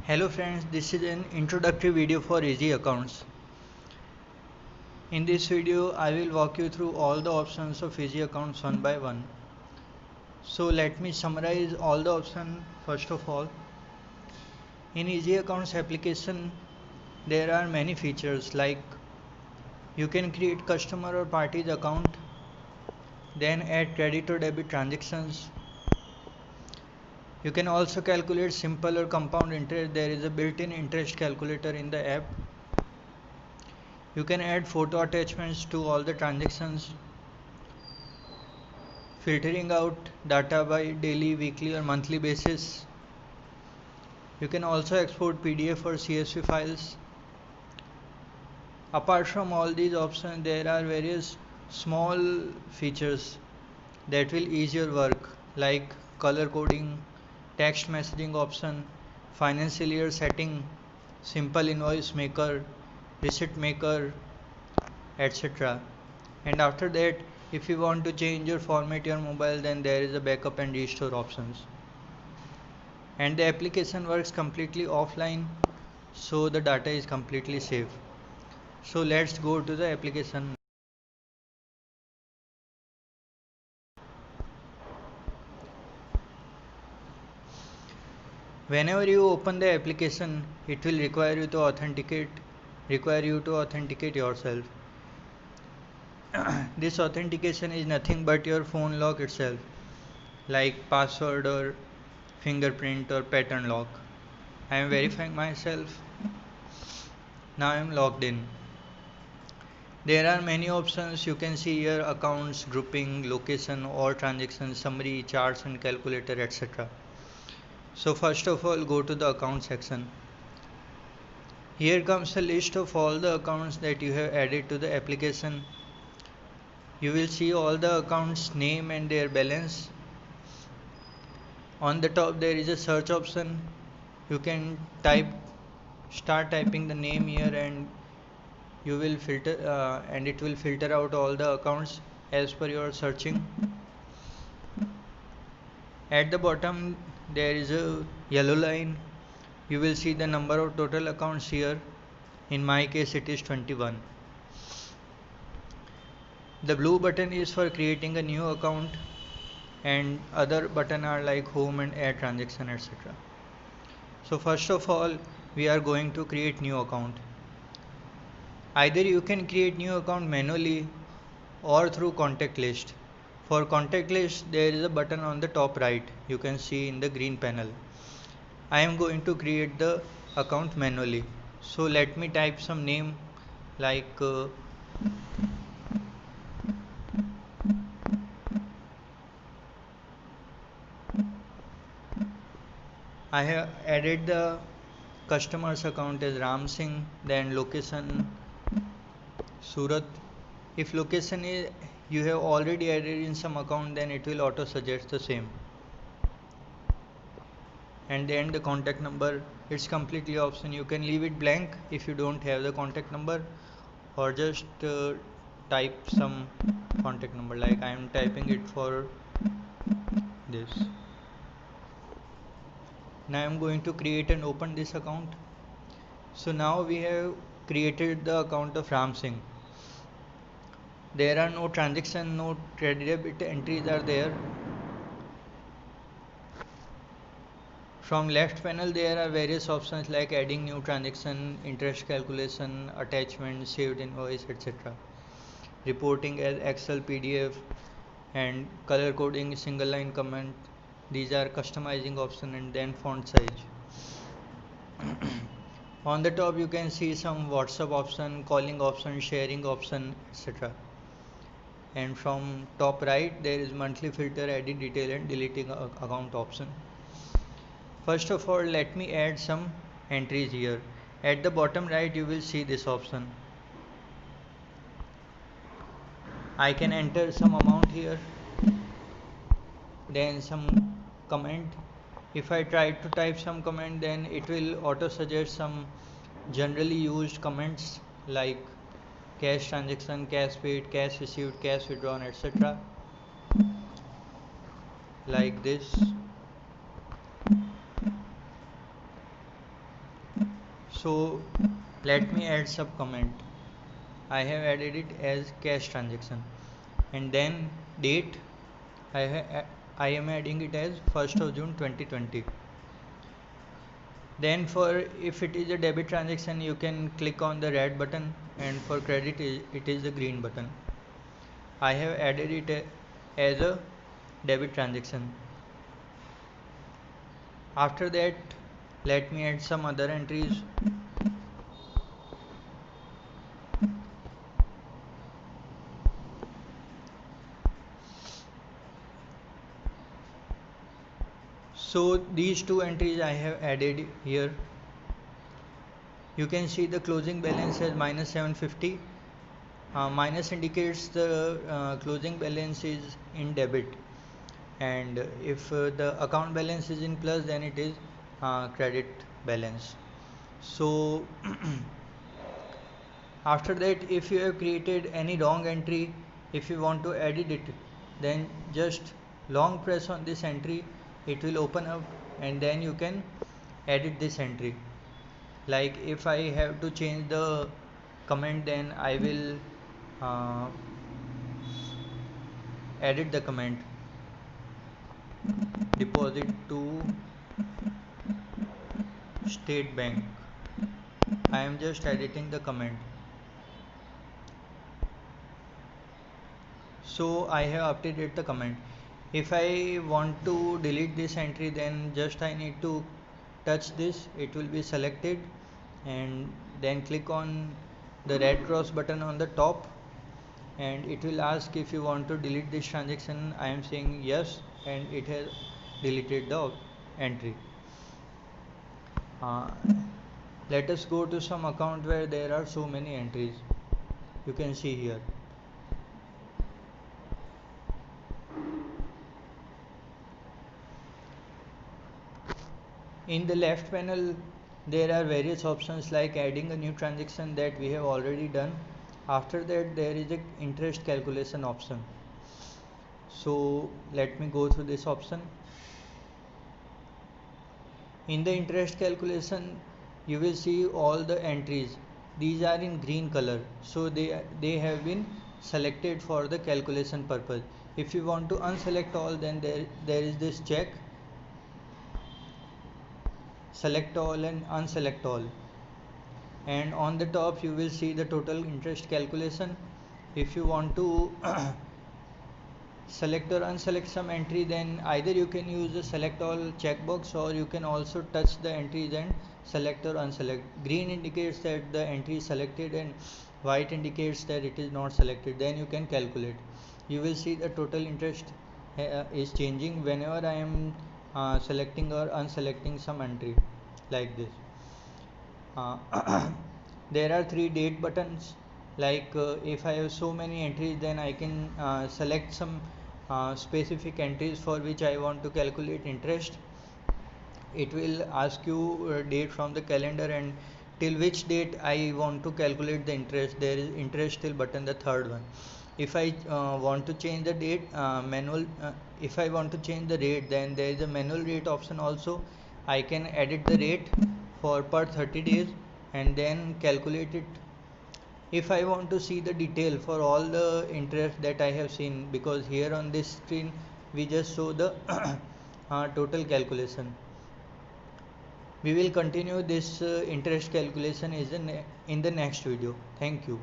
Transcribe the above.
Hello friends, this is an introductory video for Easy Accounts. In this video, I will walk you through all the options of Easy Accounts one by one. So let me summarize all the options first of all. In Easy Accounts application, there are many features like you can create customer or parties account, then add credit or debit transactions. You can also calculate simple or compound interest. There is a built-in interest calculator in the app. You can add photo attachments to all the transactions, filtering out data by daily, weekly or monthly basis. You can also export PDF or CSV files. Apart from all these options, there are various small features that will ease your work like color coding, text messaging option, financial year setting, simple invoice maker, receipt maker, etc. And after that, if you want to change or format your mobile, then there is a backup and restore options. And the application works completely offline, so the data is completely safe. So let's go to the application. Whenever you open the application, it will require you to authenticate yourself. This authentication is nothing but your phone lock itself, like password or fingerprint or pattern lock. I am verifying myself. Now I am logged in. There are many options. You can see here accounts, grouping, location, all transactions, summary, charts and calculator, etc. So first of all, go to the account section. Here comes a list of all the accounts that you have added to the application. You will see all the accounts name and their balance. On the top there is a search option. You can start typing the name here and you will filter and it will filter out all the accounts as per your searching. At the bottom there is a yellow line. You will see the number of total accounts here. In my case it is 21. The blue button is for creating a new account and other button are like home and add transaction, etc. So first of all, we are going to create new account. Either you can create new account manually or through contact list. For contact list, there is a button on the top right. You can see in the green panel. I am going to create the account manually. So let me type some name like I have added the customer's account as Ram Singh, then location Surat. If location is you have already added in some account, then it will auto suggest the same. And then the contact number, it's completely option. You can leave it blank if you don't have the contact number, or just type some contact number like I am typing it for this. Now I am going to create and open this account. So now we have created the account of Ram Singh. There are no transaction, no credit debit entries are there. From left panel there are various options like adding new transaction, interest calculation, attachment, saved invoice, etc. Reporting as Excel, PDF and color coding, single line comment. These are customizing option and then font size. On the top you can see some WhatsApp option, calling option, sharing option, etc. And from top right there is monthly filter, edit detail and deleting account option. First of all, let me add some entries here. At the bottom right you will see this option. I can enter some amount here, then some comment. If I try to type some comment, then it will auto suggest some generally used comments like cash transaction, cash paid, cash received, cash withdrawn, etc. Like this. So let me add some comment. I have added it as cash transaction, and then date I am adding it as 1st of June 2020. Then for if it is a debit transaction, you can click on the red button, and for credit it is the green button. I have added it as a debit transaction. After that, let me add some other entries. So these two entries I have added here. You can see the closing balance as minus 750. Minus indicates the closing balance is in debit, and if the account balance is in plus, then it is credit balance. So after that, if you have created any wrong entry, if you want to edit it, then just long press on this entry, it will open up, and then you can edit this entry. Like if I have to change the comment, then I will edit the comment, deposit to State Bank. I am just editing the comment. So I have updated the comment. If I want to delete this entry, then just I need to touch this, it will be selected, and then click on the red cross button on the top, and it will ask if you want to delete this transaction. I am saying yes, and it has deleted the entry. Let us go to some account where there are so many entries. You can see here. In the left panel, there are various options like adding a new transaction that we have already done. After that, there is a interest calculation option. So let me go through this option. In the interest calculation, you will see all the entries. These are in green color, so they have been selected for the calculation purpose. If you want to unselect all, then there is this check, select all and unselect all, and on the top you will see the total interest calculation. If you want to select or unselect some entry, then either you can use the select all checkbox, or you can also touch the entries and select or unselect. Green indicates that the entry is selected, and white indicates that it is not selected. Then you can calculate. You will see the total interest is changing whenever I am selecting or unselecting some entry, like this. There are 3 date buttons. Like if I have so many entries, then I can select some specific entries for which I want to calculate interest. It will ask you date from the calendar, and till which date I want to calculate the interest. There is interest till button, the third one. If I want to change the date, if I want to change the rate, then there is a manual rate option also. I can edit the rate for per 30 days and then calculate it. If I want to see the detail for all the interest that I have seen, because here on this screen we just show the total calculation. We will continue this interest calculation in the next video. Thank you.